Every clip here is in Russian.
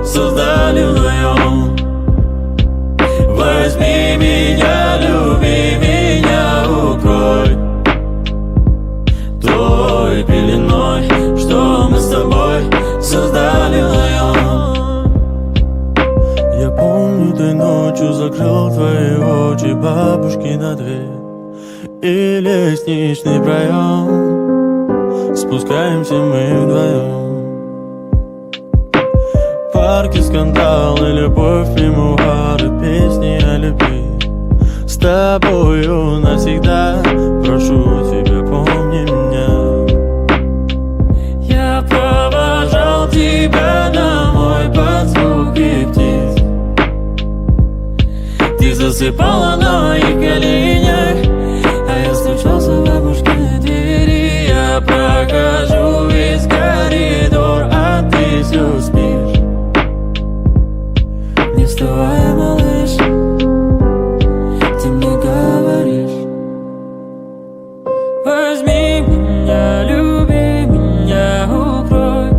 создали вдвоем. Возьми меня, люби меня, укрой той пеленой, что мы с тобой создали вдвоем. Я помню, той ночью закрыл твои очи, бабушки на дверь и лестничный проем. Спускаемся мы вдвоем. Парки, скандалы, любовь, мемуары, песни о любви. С тобою навсегда, прошу тебя, помни меня. Я провожал тебя домой под звуки птиц. Ты засыпала на моих коленях, а я стучался в бабушкиной двери. Я прохожу весь коридор, а ты все спишь. Не вставай, малыш, ты мне говоришь: возьми меня, люби меня, укрой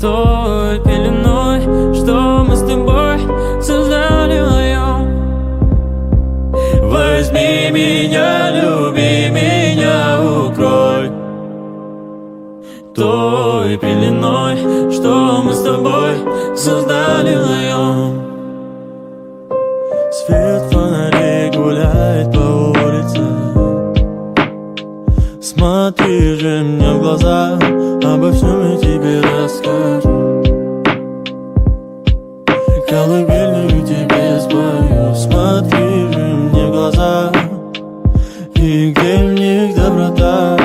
той пеленой, что мы с тобой создали вдвоем. Возьми меня, люби меня, укрой той пеленой, что мы с тобой создали вдвоем. Свет фонарей гуляет по улице. Смотри же мне в глаза, обо всем я тебе расскажу. Колыбельную тебе спою. Смотри же мне в глаза, и где в них доброта.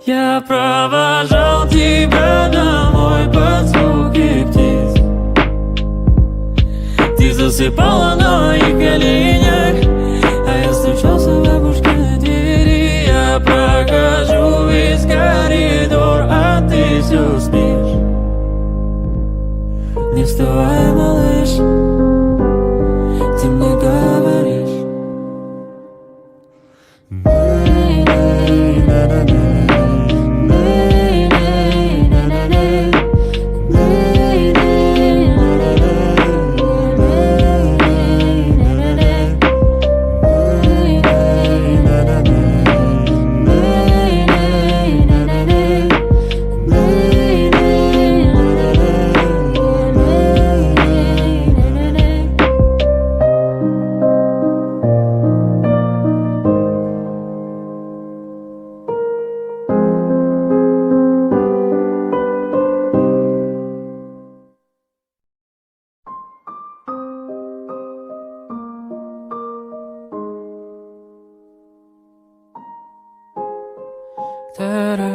Я провожал тебя домой под звуки птиц. Ты засыпала на моих коленях, а я стучался в бабушкиной двери. Я прохожу весь коридор, а ты все спишь. Не вставай, малыш, ты мне говоришь: та-ра,